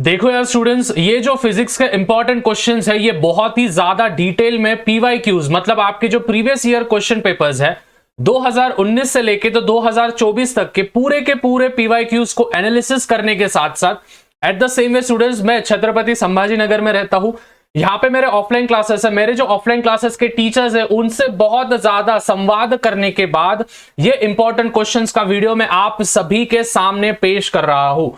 देखो यार स्टूडेंट्स, ये जो फिजिक्स के इंपॉर्टेंट क्वेश्चंस है ये बहुत ही ज्यादा डिटेल में पीवाईक्यूज मतलब आपके जो प्रीवियस ईयर क्वेश्चन पेपर्स है 2019 से लेके तो 2024 तक के पूरे पीवाईक्यूज को एनालिसिस करने के साथ साथ at the same way students, मैं छत्रपति संभाजी नगर में रहता हूं। यहाँ पे मेरे ऑफलाइन क्लासेस है, मेरे जो ऑफलाइन क्लासेस के टीचर्स है उनसे बहुत ज्यादा संवाद करने के बाद ये इंपॉर्टेंट क्वेश्चंस का वीडियो मैं आप सभी के सामने पेश कर रहा हूं।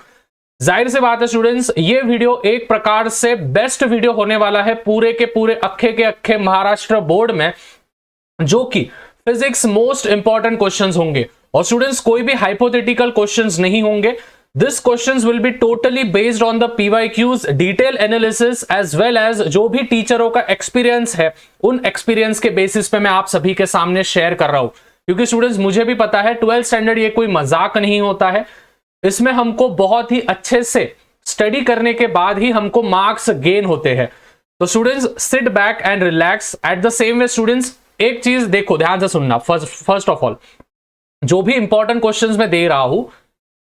जाहिर सी बात है स्टूडेंट्स, ये वीडियो एक प्रकार से बेस्ट वीडियो होने वाला है पूरे के पूरे अक्खे के अक्खे महाराष्ट्र बोर्ड में, जो कि फिजिक्स मोस्ट इंपॉर्टेंट क्वेश्चंस होंगे। और स्टूडेंट्स कोई भी हाइपोथेटिकल क्वेश्चंस नहीं होंगे। This questions will be totally based on the PYQs, detail analysis as well as जो भी टीचरों का एक्सपीरियंस है उन एक्सपीरियंस के बेसिस पे मैं आप सभी के सामने शेयर कर रहा हूं। क्योंकि स्टूडेंट्स मुझे भी पता है 12th स्टैंडर्ड ये कोई मजाक नहीं होता है, इसमें हमको बहुत ही अच्छे से स्टडी करने के बाद ही हमको मार्क्स गेन होते हैं। तो students sit back and relax. At the same way students एक चीज देखो, ध्यान से सुनना। फर्स्ट ऑफ ऑल जो भी इंपॉर्टेंट क्वेश्चंस मैं दे रहा हूं,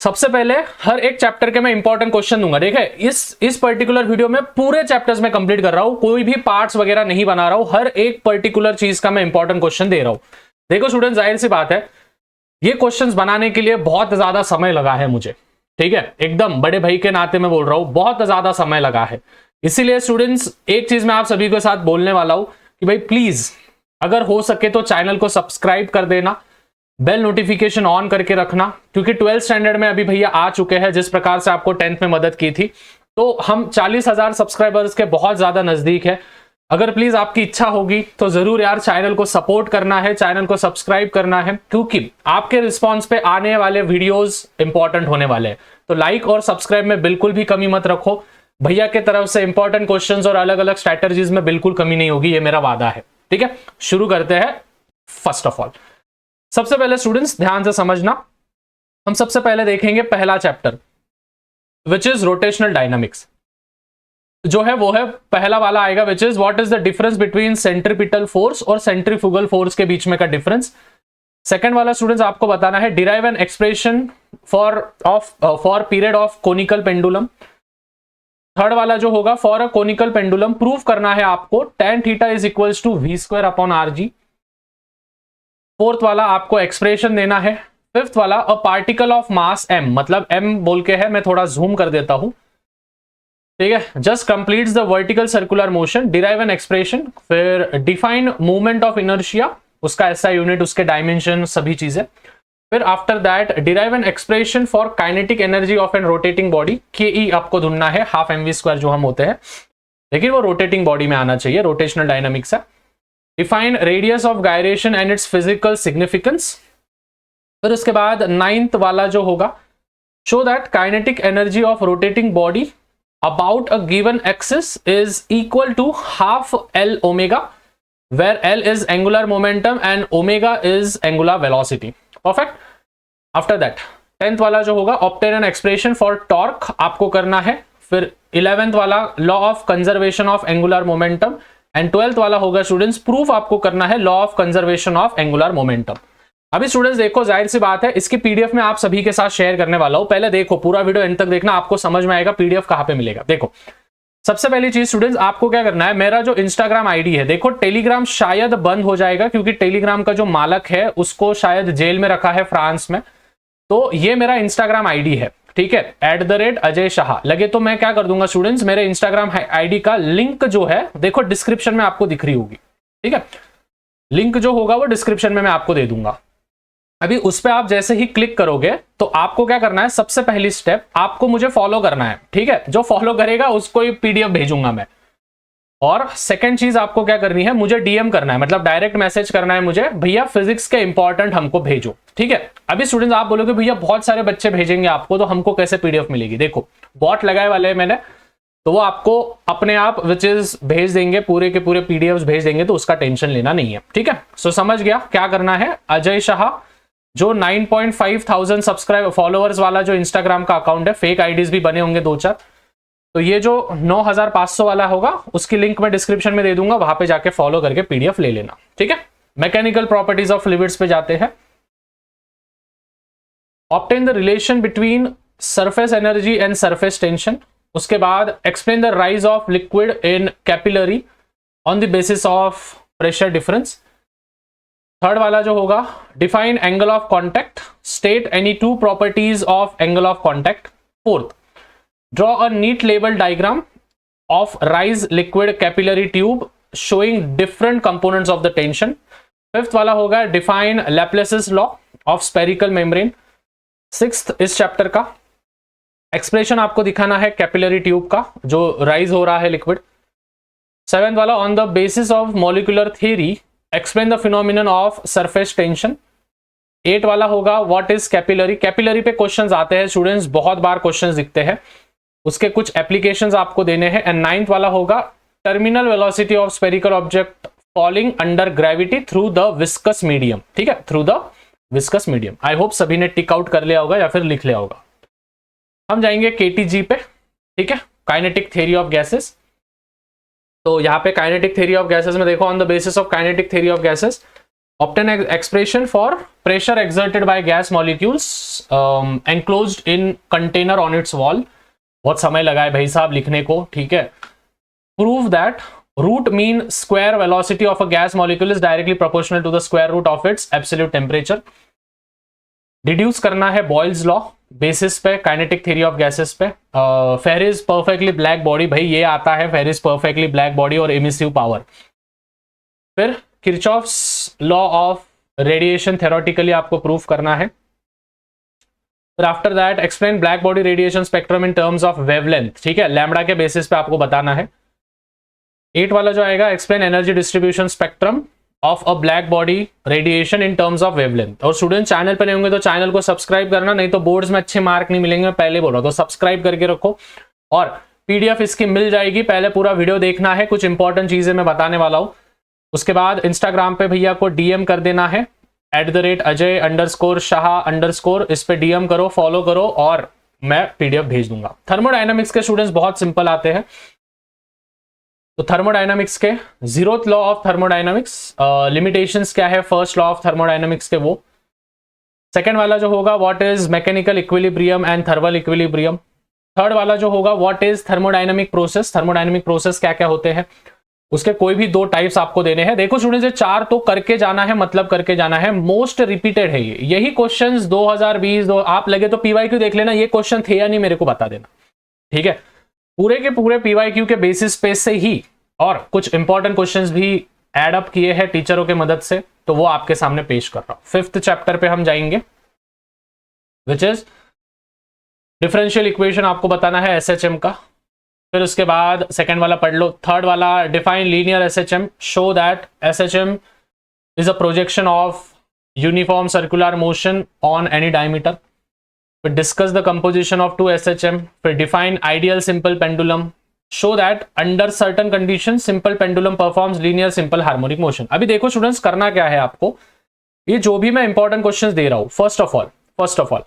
सबसे पहले हर एक चैप्टर के मैं इंपॉर्टेंट क्वेश्चन दूंगा। देखिए इस पर्टिकुलर वीडियो में पूरे चैप्टर्स में कंप्लीट कर रहा हूं, कोई भी पार्ट्स वगैरह नहीं बना रहा हूं, हर एक पर्टिकुलर चीज का मैं इंपॉर्टेंट क्वेश्चन दे रहा हूं। देखो स्टूडेंट, जाहिर सी बात है ये क्वेश्चंस बनाने के लिए बहुत ज्यादा समय लगा है मुझे, ठीक है, एकदम बड़े भाई के नाते मैं बोल रहा हूं, बहुत ज्यादा समय लगा है। इसीलिए स्टूडेंट्स एक चीज मैं आप सभी के साथ बोलने वाला हूं कि भाई प्लीज अगर हो सके तो चैनल को सब्सक्राइब कर देना, बेल नोटिफिकेशन ऑन करके रखना, क्योंकि 12th स्टैंडर्ड में अभी भैया आ चुके हैं। जिस प्रकार से आपको 10th में मदद की थी तो हम 40,000 सब्सक्राइबर्स के बहुत ज्यादा नजदीक है। अगर प्लीज आपकी इच्छा होगी तो जरूर यार चैनल को सपोर्ट करना है, चैनल को सब्सक्राइब करना है, क्योंकि आपके रिस्पांस पे आने वाले वीडियोस इंपॉर्टेंट होने वाले हैं। तो लाइक और सब्सक्राइब में बिल्कुल भी कमी मत रखो। भैया के तरफ से इंपॉर्टेंट क्वेश्चंस और अलग अलग स्ट्रैटेजीज में बिल्कुल कमी नहीं होगी, ये मेरा वादा है। ठीक है, शुरू करते हैं। फर्स्ट ऑफ ऑल सबसे पहले स्टूडेंट्स ध्यान से समझना, हम सबसे पहले देखेंगे पहला chapter which is rotational dynamics. जो है वो है पहला वाला आएगा, which is what is the difference between centripetal force और सेंट्रीफ्यूगल फोर्स के बीच में का डिफरेंस। सेकंड वाला स्टूडेंट्स आपको बताना है derive an expression for period of conical pendulum. Third वाला जो होगा for a conical pendulum prove करना है आपको tan theta is equals to v square upon rg। Fourth वाला आपको एक्सप्रेशन देना है। फिफ्थ वाला a particle of mass m, मतलब m बोल के है, मैं थोड़ा जूम कर देता हूं, ठीक है, just completes the vertical circular motion, derive an expression, फिर डिफाइन मूवमेंट ऑफ इनर्शिया, उसका ऐसा यूनिट, उसके डायमेंशन, सभी चीजें। फिर after that derive an expression for kinetic energy of an rotating body, के आपको ढूंढना है, हाफ mv² जो हम होते हैं, लेकिन वो रोटेटिंग बॉडी में आना चाहिए, रोटेशनल डायनामिक्स है। Define radius of gyration and it's physical significance. फिर उसके बाद 9th वाला जो होगा show that kinetic energy of rotating body about a given axis is equal to half L omega, where L is angular momentum and omega is angular velocity. Perfect. After that 10th वाला जो होगा obtain an expression for torque आपको करना है। फिर 11th वाला law of conservation of angular momentum and 12th वाला होगा स्टूडेंट्स प्रूफ आपको करना है law of conservation of angular momentum। अभी स्टूडेंट्स देखो, जाहिर सी बात है इसकी पीडीएफ में आप सभी के साथ शेयर करने वाला हूं। पहले देखो पूरा वीडियो एंड तक देखना, आपको समझ में आएगा पीडीएफ कहां पे मिलेगा। देखो सबसे पहली चीज स्टूडेंट्स आपको क्या करना है, मेरा जो इंस्टाग्राम आईडी है, देखो टेलीग्राम शायद बंद हो जाएगा क्योंकि टेलीग्राम का जो मालक है उसको शायद जेल में रखा है फ्रांस में। तो ये मेरा इंस्टाग्राम आईडी है, ठीक है, @अजय शाह लगे तो मैं क्या कर दूंगा स्टूडेंट्स, मेरे इंस्टाग्राम आईडी का लिंक जो है देखो डिस्क्रिप्शन में आपको दिख रही होगी, ठीक है, लिंक जो होगा वो डिस्क्रिप्शन में मैं आपको दे दूंगा। अभी उस पर आप जैसे ही क्लिक करोगे तो आपको क्या करना है, सबसे पहली स्टेप आपको मुझे फॉलो करना है, ठीक है, जो फॉलो करेगा उसको ही पीडीएफ भेजूंगा मैं। और सेकंड चीज आपको क्या करनी है, मुझे डीएम करना है, मतलब डायरेक्ट मैसेज करना है मुझे, भैया फिजिक्स के इंपॉर्टेंट हमको भेजो, ठीक है। अभी स्टूडेंट्स आप बोलोगे भैया बहुत सारे बच्चे भेजेंगे आपको, तो हमको कैसे पीडीएफ मिलेगी। देखो बॉट लगाए वाले हैं मैंने, तो वो आपको अपने आप विच इज भेज देंगे, पूरे के पूरे पीडीएफ भेज देंगे, तो उसका टेंशन लेना नहीं है, ठीक है। सो समझ गया क्या करना है। अजय शाह जो 9.5,000 सब्सक्राइब फॉलोअर्स वाला जो इंस्टाग्राम का अकाउंट है, फेक आईडीज भी बने होंगे 2-4, तो ये जो 9,500 वाला होगा उसकी लिंक मैं डिस्क्रिप्शन में दे दूंगा, वहां पे जाके फॉलो करके पीडीएफ ले लेना, ठीक है। मैकेनिकल प्रॉपर्टीज ऑफ फ्लूइड्स पे जाते हैं। Obtain the relation between surface energy and surface tension. उसके बाद explain the rise of liquid in capillary on the basis of pressure difference. Third वाला जो होगा, define angle of contact, state any two properties of angle of contact. Fourth, draw a neat label diagram of rise liquid capillary tube showing different components of the tension. Fifth वाला होगा, define Laplace's law of spherical membrane. Sixth इस chapter का expression आपको दिखाना है capillary tube का जो rise हो रहा है लिक्विड। सेवेंथ वाला, on the basis of molecular theory explain the phenomenon of surface tension. Eight वाला होगा, व्हाट इज कैपिलरी। कैपिलरी पे क्वेश्चंस आते हैं स्टूडेंट्स, बहुत बार क्वेश्चंस दिखते हैं, उसके कुछ एप्लीकेशंस आपको देने हैं। एंड नाइन्थ वाला होगा, terminal velocity of spherical object falling under gravity through the viscous medium. ठीक है, through the viscous medium. I hope सभी ने टिक आउट कर लिया होगा या फिर लिख लिया होगा। हम जाएंगे केटीजी पे, ठीक है, काइनेटिक थ्योरी ऑफ गैसेस। तो यहाँ पे काइनेटिक थ्योरी ऑफ गैसेस में देखो, on the basis of kinetic theory of gases obtain expression for pressure exerted by gas molecules enclosed in container on it's wall. बहुत समय लगा है भाई साहब लिखने को, ठीक है। Prove that root mean square velocity of a gas molecule is directly proportional to the square root of its absolute temperature. Deduce करना है बॉयल्स लॉ बेसिस पे काइनेटिक थ्योरी ऑफ गैसेस पे। फेरिस परफेक्टली ब्लैक बॉडी, भाई ये आता है Ferry's perfectly black body और emissive power. फिर Kirchhoff's law of radiation theoretically आपको प्रूफ करना है। फिर after that explain black body radiation spectrum in terms of wavelength, ठीक है, लैम्बडा के बेसिस पे आपको बताना है। 8 वाला जो आएगा, explain energy distribution spectrum of a black body radiation in terms of wavelength. और स्टूडेंट चैनल पर नहीं होंगे तो चैनल को सब्सक्राइब करना, नहीं तो बोर्ड्स में अच्छे मार्क नहीं मिलेंगे, मैं पहले बोल रहा हूं, तो सब्सक्राइब करके रखो। और पीडीएफ इसकी मिल जाएगी, पहले पूरा वीडियो देखना है, कुछ इंपॉर्टेंट चीजें मैं बताने वाला हूं। उसके बाद इंस्टाग्राम पे भैया को डीएम कर देना है @Ajay_Shah_, इस पे डीएम करो, फॉलो करो और मैं पीडीएफ भेज दूंगा। थर्मोडायनामिक्स के स्टूडेंट्स बहुत सिंपल आते हैं। तो थर्मोडायनामिक्स के zeroth law of thermodynamics, limitations क्या है फर्स्ट लॉ ऑफ थर्मोडायनामिक्स के वो। सेकंड वाला जो होगा, what is mechanical equilibrium and thermal equilibrium. Third वाला जो होगा, what is thermodynamic process, thermodynamic process क्या क्या होते हैं, उसके कोई भी 2 टाइप्स आपको देने हैं। देखो स्टूडेंट्स, ये 4 तो करके जाना है, मतलब करके जाना है, मोस्ट रिपीटेड है ये, यही क्वेश्चंस 2020 आप लगे तो पीवाईक्यू देख लेना, ये क्वेश्चन थे या नहीं मेरे को बता देना, ठीक है। पूरे के पूरे पीवाईक्यू के बेसिस पे से ही और कुछ इंपॉर्टेंट क्वेश्चंस भी ऐड अप किए हैं टीचरों के मदद से, तो वो आपके सामने पेश कर रहा हूं। 5th चैप्टर पे हम जाएंगे, विच इज डिफरेंशियल इक्वेशन, आपको बताना है एसएचएम का। फिर उसके बाद सेकंड वाला पढ़ लो। थर्ड वाला, define linear SHM, show that SHM is a projection of uniform circular motion on any diameter. फिर discuss the composition of 2 SHM। फिर define ideal simple pendulum, show that under certain condition simple pendulum performs linear simple harmonic motion. अभी देखो students, करना क्या है आपको, ये जो भी मैं इंपॉर्टेंट क्वेश्चंस दे रहा हूं, फर्स्ट ऑफ ऑल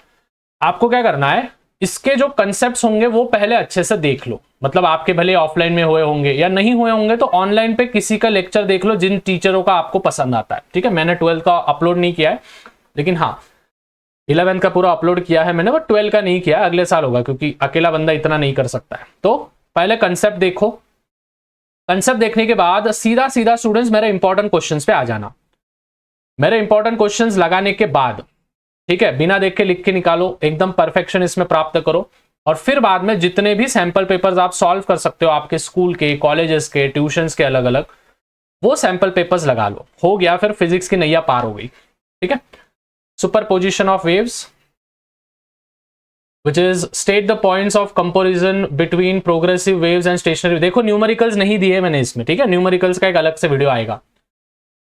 आपको क्या करना है, इसके जो कंसेप्ट्स होंगे वो पहले अच्छे से देख लो। मतलब आपके भले ऑफलाइन में हुए होंगे या नहीं हुए होंगे तो ऑनलाइन पे किसी का लेक्चर देख लो जिन टीचरों का आपको पसंद आता है, ठीक है। मैंने 12th का अपलोड नहीं किया है, लेकिन हाँ 11th का पूरा अपलोड किया है मैंने, वो 12 का नहीं किया, अगले साल होगा क्योंकि अकेला बंदा इतना नहीं कर सकता है। तो पहले कंसेप्ट देखो, कंसेप्ट देखने के बाद सीधा स्टूडेंट्स मेरे इंपॉर्टेंट क्वेश्चंस पे आ जाना। मेरे इंपॉर्टेंट क्वेश्चंस लगाने के बाद, ठीक है, बिना देख के लिख के निकालो, एकदम परफेक्शन इसमें प्राप्त करो। और फिर बाद में जितने भी सैंपल पेपर्स आप सॉल्व कर सकते हो आपके स्कूल के, कॉलेजेस के, ट्यूशंस के अलग अलग, वो सैंपल पेपर्स लगा लो। हो गया, फिर फिजिक्स की नैया पार हो गई, ठीक है। Superposition of waves, which is state the points of comparison between progressive waves and stationary। देखो न्यूमेरिकल्स नहीं दिए मैंने इसमें, ठीक है, न्यूमेरिकल्स का एक अलग से वीडियो आएगा।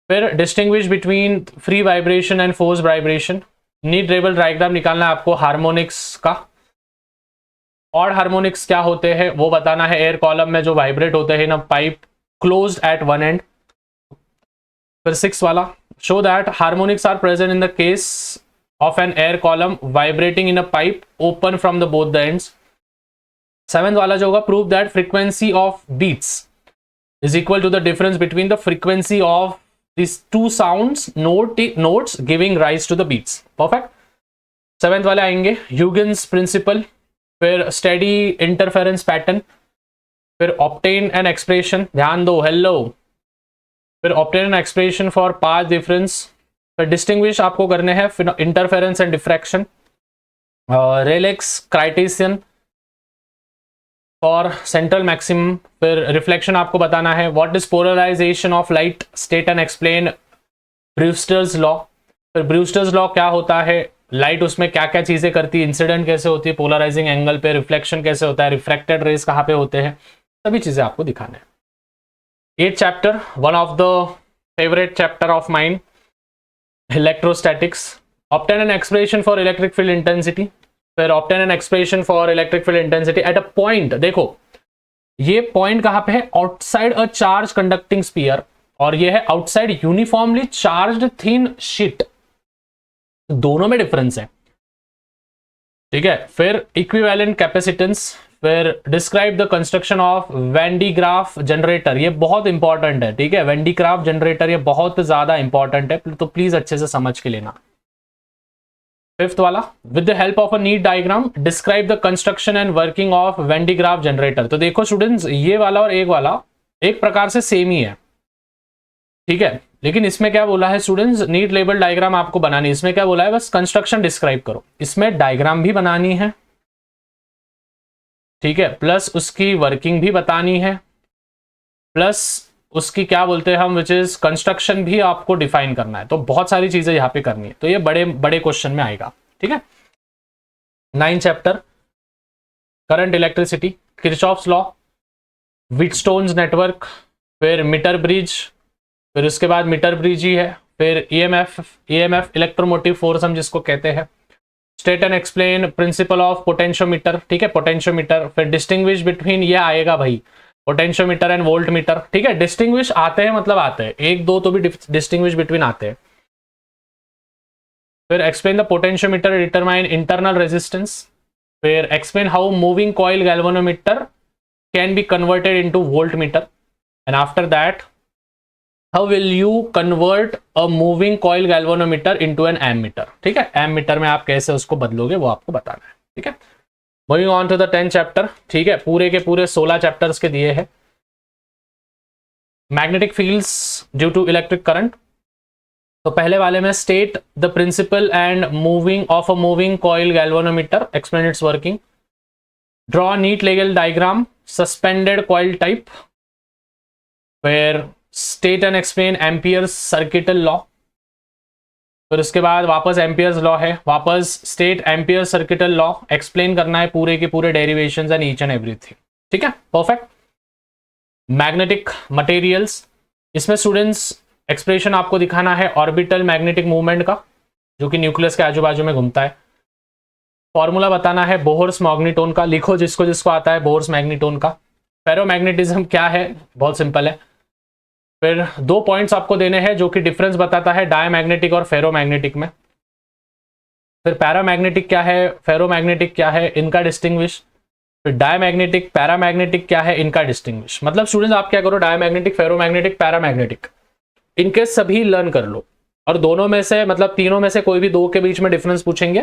फिर distinguish between free vibration and force vibration, need level diagram निकालना है आपको हार्मोनिक्स का। ऑड हार्मोनिक्स क्या होते हैं वो बताना है, एयर कॉलम में जो वाइब्रेट होते हैं ना pipe closed at one end. फिर 6 वाला, show that harmonics are present in the case of an air column vibrating in a pipe open from the both the ends। 7th वाला जो होगा, prove that frequency of beats is equal to the difference between the frequency of these two sounds notes giving rise to the beats। Perfect। 7th वाले आएंगे Huygens principle, फिर steady interference pattern, फिर obtain an expression, ध्यान दो, hello, फिर obtain an expression for path difference, फिर distinguish आपको करने हैं फिर interference and diffraction, Rayleigh's criterion for central maximum, फिर रिफ्लेक्शन आपको बताना है, what is polarisation of light, state and explain Brewster's law, फिर ब्रूस्टर्स लॉ क्या होता है, लाइट उसमें क्या क्या चीजें करती है, इंसिडेंट कैसे होती है पोलराइजिंग एंगल पे, रिफ्लेक्शन कैसे होता है, रिफ्रैक्टेड रेज कहाँ पे होते हैं, सभी चीजें आपको दिखाने हैं। 8th chapter, one of the favourite chapter of mind, electrostatics, obtain an expression for electric field intensity, फिर obtain an expression for electric field intensity at a point, देखो ये पॉइंट कहां पे है, outside a charge conducting sphere, और ये है outside uniformly charged thin sheet, दोनों में डिफरेंस है, ठीक है। फिर इक्विवेलेंट कैपेसिटेंस, फिर describe the construction of Van de Graaff generator, ये बहुत इंपॉर्टेंट है, ठीक है, वेन डी ग्राफ जनरेटर ये बहुत ज्यादा इंपॉर्टेंट है, तो प्लीज अच्छे से समझ के लेना। 5th वाला, with the help of a neat diagram describe the construction and working of Van de Graaff generator. तो देखो स्टूडेंट्स, ये वाला और एक वाला एक प्रकार से सेम ही है, ठीक है, लेकिन इसमें क्या बोला है स्टूडेंट्स, नीट लेबल डायग्राम आपको बनानी, इसमें क्या बोला है, बस कंस्ट्रक्शन डिस्क्राइब करो, इसमें डायग्राम भी बनानी है, ठीक है, प्लस उसकी वर्किंग भी बतानी है, प्लस उसकी क्या बोलते हैं हम, विच इज कंस्ट्रक्शन भी आपको डिफाइन करना है, तो बहुत सारी चीजें यहां पे करनी है, तो ये बड़े बड़े क्वेश्चन में आएगा, ठीक है। 9th chapter, current electricity, Kirchhoff's law, Wheatstone's network, फिर मीटर ब्रिज, फिर उसके बाद मीटर ब्रिज ही है, फिर ईएमएफ इलेक्ट्रोमोटिव फोर्स हम जिसको कहते हैं, state and explain principle of potentiometer, ठीक है, पोटेंशियोमीटर, फिर डिस्टिंग्विश बिटवीन, ये आएगा भाई पोटेंशियोमीटर एंड वोल्ट मीटर, ठीक है, डिस्टिंग्विश आते हैं मतलब आते हैं, एक दो तो भी डिस्टिंग्विश बिटवीन आते हैं। फिर explain the potentiometer determine internal resistance, फिर explain how moving coil galvanometer can be converted into voltmeter, and after that how will you convert a moving coil galvanometer into an ammeter, ठीक है, ammeter में आप कैसे उसको बदलोगे वो आपको बताना है, ठीक है। Moving on to the 10th chapter, ठीक है, पूरे के पूरे 16 चैप्टर्स के दिए हैं। Magnetic fields due to electric current, तो पहले वाले में state the principle and moving of a moving coil galvanometer, explain its working, draw neat level diagram suspended coil type, फिर state and explain Ampere's circuital law, फिर उसके बाद वापस Ampere's law है, वापस state Ampere circuital law explain करना है, पूरे के पूरे derivations and each and everything, ठीक है, परफेक्ट। मैग्नेटिक मटेरियल्स, इसमें स्टूडेंट्स एक्सप्रेशन आपको दिखाना है ऑर्बिटल मैग्नेटिक मूवमेंट का, जो कि न्यूक्लियस के आजू बाजू में घूमता है, फॉर्मूला बताना है बोहर्स मैग्नेटोन का, लिखो जिसको जिसको आता है बोहर्स मैग्नेटोन का। फेरोमैग्नेटिज्म क्या है, बहुत सिंपल है। फिर 2 पॉइंट्स आपको देने हैं जो कि डिफरेंस बताता है डायमैग्नेटिक और फेरोमैग्नेटिक में। फिर पैरामैग्नेटिक क्या है, फेरोमैग्नेटिक क्या है, इनका डिस्टिंग्विश। फिर डायमैग्नेटिक पैरामैग्नेटिक क्या है, इनका डिस्टिंग्विश। मतलब स्टूडेंट्स आप क्या करो, डायमैग्नेटिक फेरोमैग्नेटिक पैरामैग्नेटिक इनके सभी लर्न कर लो, और दोनों में से मतलब तीनों में से कोई भी 2 के बीच में डिफरेंस पूछेंगे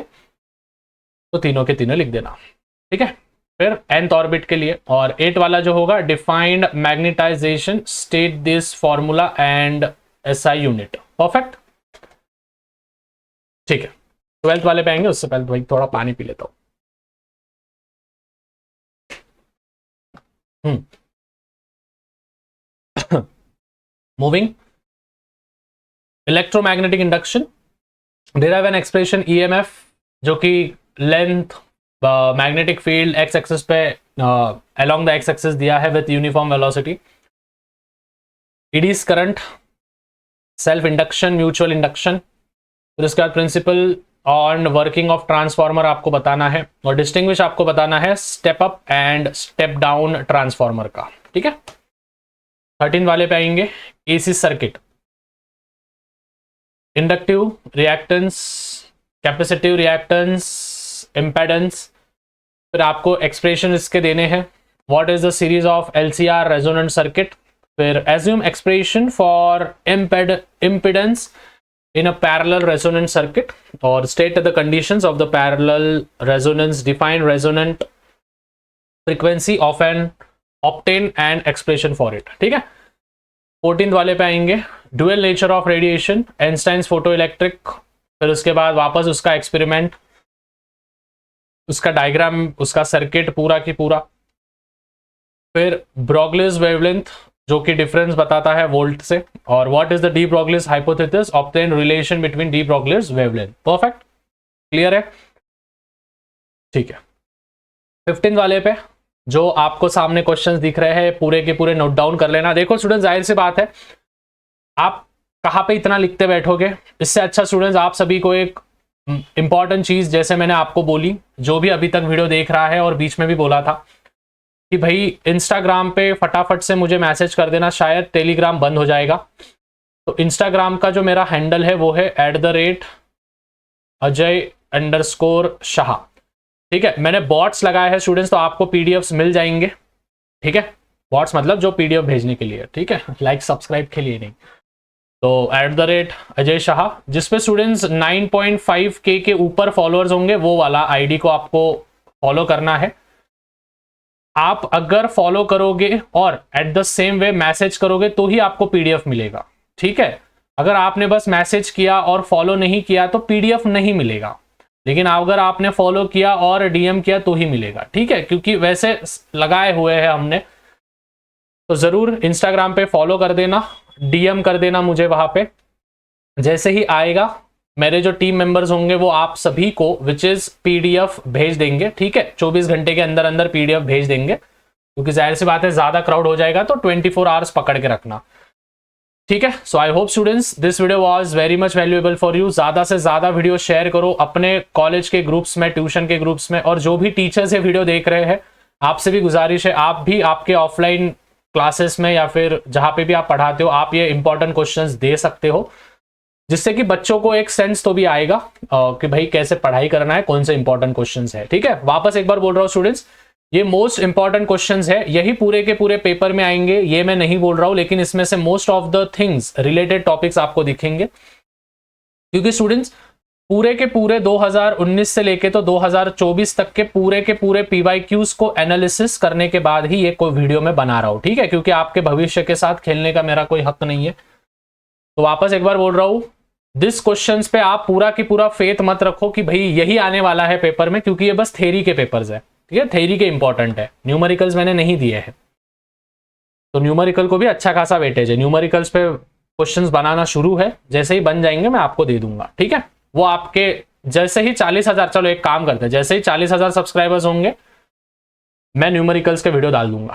तो तीनों के तीनों लिख देना, ठीक है। फिर nth ऑर्बिट के लिए, और 8 वाला जो होगा defined magnetization, state this formula and SI unit, perfect, ठीक है। 12th वाले पे आएंगे, उससे पहले भाई थोड़ा पानी पी लेता हूं। Moving electromagnetic induction, derive an expression EMF जो कि length magnetic field X axis पे अलोंग द एक्स एक्सिस दिया है with uniform velocity. Eddies current, self induction, mutual induction. फिर उसके बाद principle on working of transformer आपको बताना है, और डिस्टिंग्विश आपको बताना है step up and step down transformer का, ठीक है। 13 वाले पे आएंगे AC circuit, inductive reactance, capacitive reactance, impedance. फिर आपको एक्सप्रेशन इसके देने हैं, what is the series of LCR resonant circuit. फिर assume expression for impedance in a parallel resonant circuit, or state the conditions of the parallel resonance, define resonant frequency of an obtain and expression for it. ठीक है, 14th वाले पे आएंगे, dual nature of radiation, Einstein's photo electric, फिर उसके बाद वापस उसका एक्सपेरिमेंट, उसका डायग्राम, उसका सर्किट पूरा की पूरा, फिर ब्रोगलीज वेवलेंथ जो कि डिफरेंस बताता है वोल्ट से, और what is the D Broglie's hypothesis, obtain relation between D Broglie's wavelength. Perfect, clear है? ठीक है, 15 वाले पे जो आपको सामने क्वेश्चंस दिख रहे हैं पूरे के पूरे नोट डाउन कर लेना। देखो स्टूडेंट, जाहिर सी बात है आप कहाँ पे इतना लिखते बैठोगे, इससे अच्छा स्टूडेंट्स आप सभी को एक इंपॉर्टेंट चीज जैसे मैंने आपको बोली, जो भी अभी तक वीडियो देख रहा है और बीच में भी बोला था कि भाई इंस्टाग्राम पे फटाफट से मुझे मैसेज कर देना, शायद टेलीग्राम बंद हो जाएगा। तो इंस्टाग्राम का जो मेरा हैंडल है वो है @Ajay_शाह। ठीक है, मैंने बॉट्स लगाए हैं स्टूडेंट्स, तो आपको पीडीएफ्स मिल जाएंगे। ठीक है, बॉट्स मतलब जो पीडीएफ भेजने के लिए, ठीक है, लाइक सब्सक्राइब के लिए नहीं। तो @Ajay_शाह, जिसपे स्टूडेंट्स 9.5K के ऊपर फॉलोअर्स होंगे, वो वाला आईडी को आपको फॉलो करना है। आप अगर फॉलो करोगे और at the same way message करोगे तो ही आपको पीडीएफ मिलेगा। ठीक है, अगर आपने बस मैसेज किया और फॉलो नहीं किया तो पीडीएफ नहीं मिलेगा, लेकिन अगर आपने फॉलो किया और डीएम किया तो ही मिलेगा। ठीक है, क्योंकि वैसे लगाए हुए हैं हमने, तो जरूर इंस्टाग्राम पे फॉलो कर देना, डीएम कर देना मुझे वहां पे। जैसे ही आएगा मेरे जो टीम मेंबर्स होंगे वो आप सभी को विच इज पीडीएफ भेज देंगे। ठीक है, 24 घंटे के अंदर अंदर पीडीएफ भेज देंगे, क्योंकि जाहिर सी बात है ज्यादा क्राउड हो जाएगा तो 24 आवर्स पकड़ के रखना। ठीक है, so I hope students this video was very much valuable for you. ज्यादा से ज्यादा वीडियो शेयर करो अपने कॉलेज के ग्रुप्स में, ट्यूशन के ग्रुप्स में, और जो भी टीचर्स ये वीडियो देख रहे हैं आपसे भी गुजारिश है आप भी आपके ऑफलाइन क्लासेस में या फिर जहां पे भी आप पढ़ाते हो आप ये इंपॉर्टेंट क्वेश्चंस दे सकते हो, जिससे कि बच्चों को एक सेंस तो भी आएगा कि भाई कैसे पढ़ाई करना है, कौन से इंपॉर्टेंट क्वेश्चंस है। ठीक है, वापस एक बार बोल रहा हूं स्टूडेंट्स, ये मोस्ट इंपॉर्टेंट क्वेश्चंस है, यही पूरे के पूरे पेपर में आएंगे, ये मैं नहीं बोल रहा हूं, लेकिन इसमें से most of the things related topics आपको दिखेंगे, क्योंकि स्टूडेंट्स पूरे के पूरे 2019 से लेके तो 2024 तक के पूरे पीवाईक्यूज को एनालिसिस करने के बाद ही ये कोई वीडियो में बना रहा हूं। ठीक है, क्योंकि आपके भविष्य के साथ खेलने का मेरा कोई हक नहीं है। तो वापस एक बार बोल रहा हूं, दिस क्वेश्चंस पे आप पूरा की पूरा फेथ मत रखो कि भाई यही आने वाला है पेपर में, क्योंकि ये बस थ्योरी के पेपर्स है। ठीक है, थ्योरी के इंपॉर्टेंट है, न्यूमेरिकल्स मैंने नहीं दिए हैं, तो न्यूमेरिकल को भी अच्छा खासा वेटेज है। न्यूमेरिकल्स पे क्वेश्चंस बनाना शुरू है, जैसे ही बन जाएंगे मैं आपको दे दूंगा। ठीक है, वो आपके जैसे ही 40,000, चलो एक काम करते हैं, जैसे ही 40,000 सब्सक्राइबर्स होंगे मैं न्यूमेरिकल्स के वीडियो डाल दूंगा।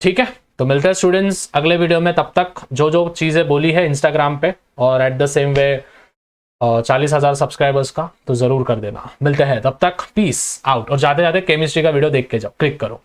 ठीक है, तो मिलते हैं स्टूडेंट्स अगले वीडियो में। तब तक जो जो चीजें बोली है इंस्टाग्राम पे और at the same way 40,000 subscribers का तो जरूर कर देना। मिलते हैं, तब तक पीस आउट। और जाते जाते केमिस्ट्री का वीडियो देख के जाओ, क्लिक करो।